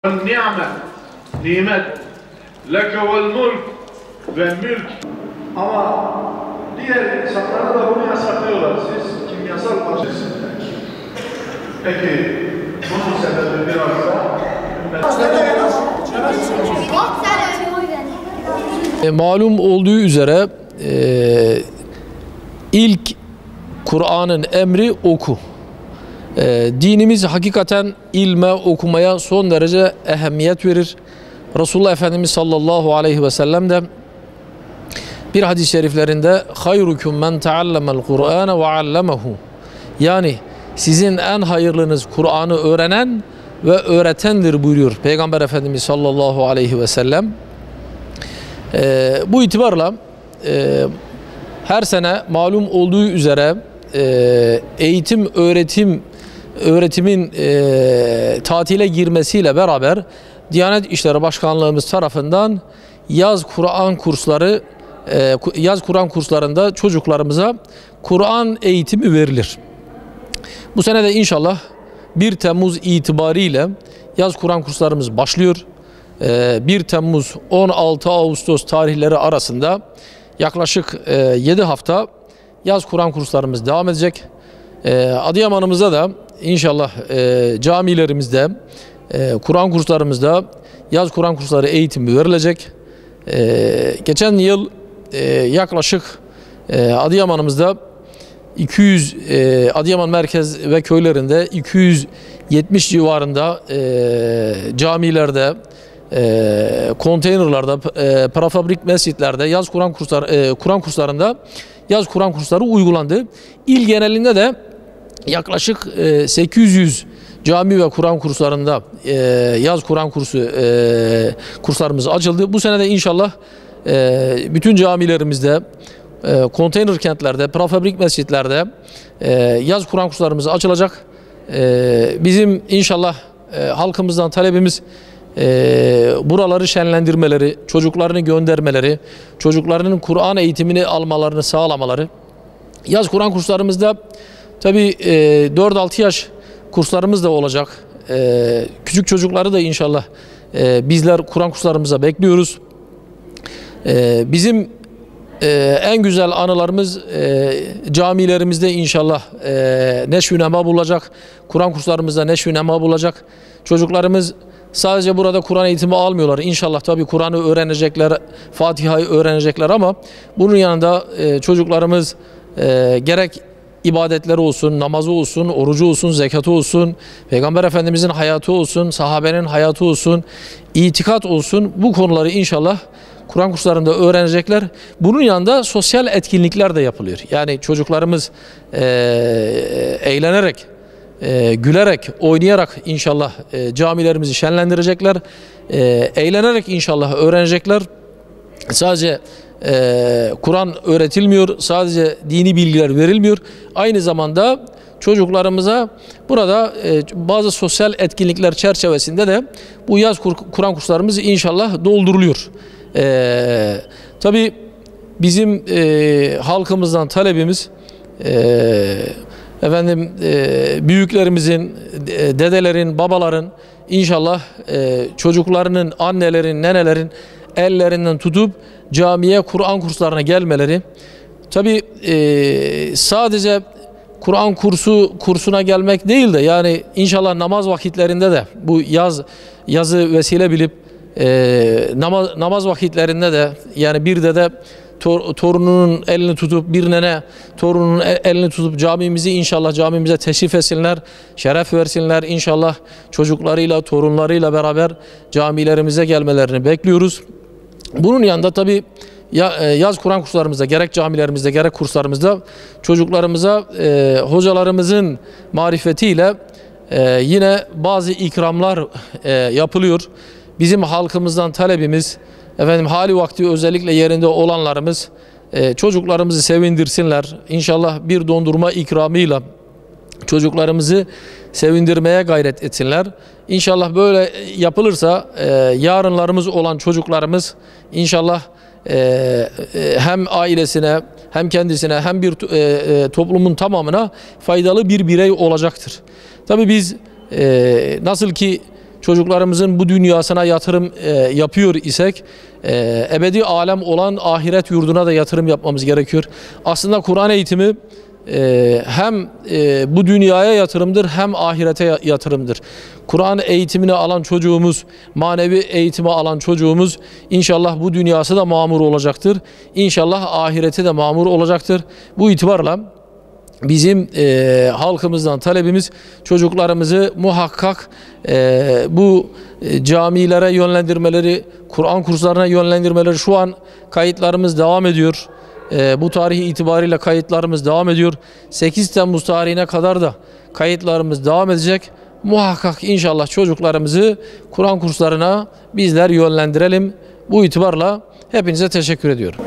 Nimet, nimet, leke vel mulk ve mülk. Ama diğer insanlara da bunu yasaklıyorlar. Siz kimyasal başlısınız. Peki, bunun sebebi biraz da malum olduğu üzere ilk Kur'an'ın emri oku. Dinimiz hakikaten ilme, okumaya son derece ehemmiyet verir. Resulullah Efendimiz sallallahu aleyhi ve sellem de bir hadis-i şeriflerinde hayrukum men teallemel Kur'ane ve allemehu, yani sizin en hayırlınız Kur'an'ı öğrenen ve öğretendir buyuruyor Peygamber Efendimiz sallallahu aleyhi ve sellem. Bu itibarla her sene malum olduğu üzere eğitim öğretimin tatile girmesiyle beraber Diyanet İşleri Başkanlığımız tarafından yaz Kur'an kurslarında çocuklarımıza Kur'an eğitimi verilir. Bu sene de inşallah 1 Temmuz itibariyle yaz Kur'an kurslarımız başlıyor. 1 Temmuz 16 Ağustos tarihleri arasında yaklaşık 7 hafta yaz Kur'an kurslarımız devam edecek. Adıyaman'ımızda da inşallah camilerimizde, Kur'an kurslarımızda yaz Kur'an kursları eğitimi verilecek. Geçen yıl yaklaşık Adıyaman'ımızda 200 Adıyaman merkez ve köylerinde 270 civarında camilerde, konteynerlarda, prefabrik mescitlerde yaz Kur'an kurslarında yaz Kur'an kursları uygulandı. İl genelinde de yaklaşık 800 cami ve Kur'an kurslarında yaz Kur'an kurslarımız açıldı. Bu sene de inşallah bütün camilerimizde, konteyner kentlerde, prefabrik mescitlerde yaz Kur'an kurslarımız açılacak. Bizim inşallah halkımızdan talebimiz buraları şenlendirmeleri, çocuklarını göndermeleri, çocuklarının Kur'an eğitimini almalarını sağlamaları. Yaz Kur'an kurslarımızda tabi 4-6 yaş kurslarımız da olacak. Küçük çocukları da inşallah bizler Kur'an kurslarımıza bekliyoruz. Bizim en güzel anılarımız camilerimizde inşallah neşv-i nema bulacak. Kur'an kurslarımızda neşv-i nema bulacak. Çocuklarımız sadece burada Kur'an eğitimi almıyorlar. İnşallah tabi Kur'an'ı öğrenecekler, Fatiha'yı öğrenecekler ama bunun yanında çocuklarımız gerek ibadetleri olsun, namazı olsun, orucu olsun, zekatı olsun, Peygamber Efendimizin hayatı olsun, sahabenin hayatı olsun, itikat olsun, bu konuları inşallah Kur'an kurslarında öğrenecekler. Bunun yanında sosyal etkinlikler de yapılıyor. Yani çocuklarımız eğlenerek, gülerek, oynayarak inşallah camilerimizi şenlendirecekler. Eğlenerek inşallah öğrenecekler. Sadece Kur'an öğretilmiyor, sadece dini bilgiler verilmiyor. Aynı zamanda çocuklarımıza burada bazı sosyal etkinlikler çerçevesinde de bu yaz Kur'an kurslarımız inşallah dolduruluyor. Tabii bizim halkımızdan talebimiz büyüklerimizin, dedelerin, babaların inşallah çocuklarının, annelerin, nenelerin ellerinden tutup camiye, Kur'an kurslarına gelmeleri. Tabi sadece Kur'an kursuna gelmek değil de yani inşallah namaz vakitlerinde de bu yazı vesile bilip namaz vakitlerinde de yani bir dede torununun elini tutup, bir nene torununun elini tutup camimize teşrif etsinler, şeref versinler. İnşallah çocuklarıyla, torunlarıyla beraber camilerimize gelmelerini bekliyoruz. Bunun yanında tabi yaz Kur'an kurslarımızda, gerek camilerimizde gerek kurslarımızda çocuklarımıza hocalarımızın marifetiyle yine bazı ikramlar yapılıyor. Bizim halkımızdan talebimiz, hali vakti özellikle yerinde olanlarımız çocuklarımızı sevindirsinler. İnşallah bir dondurma ikramıyla çocuklarımızı sevindirmeye gayret etsinler. İnşallah böyle yapılırsa yarınlarımız olan çocuklarımız inşallah hem ailesine hem kendisine hem bir toplumun tamamına faydalı bir birey olacaktır. Tabii biz nasıl ki çocuklarımızın bu dünyasına yatırım yapıyor isek ebedi alem olan ahiret yurduna da yatırım yapmamız gerekiyor. Aslında Kur'an eğitimi hem bu dünyaya yatırımdır hem ahirete yatırımdır. Kur'an eğitimini alan çocuğumuz, manevi eğitimi alan çocuğumuz inşallah bu dünyası da mamur olacaktır. İnşallah ahireti de mamur olacaktır. Bu itibarla bizim halkımızdan talebimiz çocuklarımızı muhakkak bu camilere yönlendirmeleri, Kur'an kurslarına yönlendirmeleri. Şu an kayıtlarımız devam ediyor. Bu tarih itibariyle kayıtlarımız devam ediyor. 8 Temmuz tarihine kadar da kayıtlarımız devam edecek. Muhakkak inşallah çocuklarımızı Kur'an kurslarına bizler yönlendirelim. Bu itibarla hepinize teşekkür ediyorum.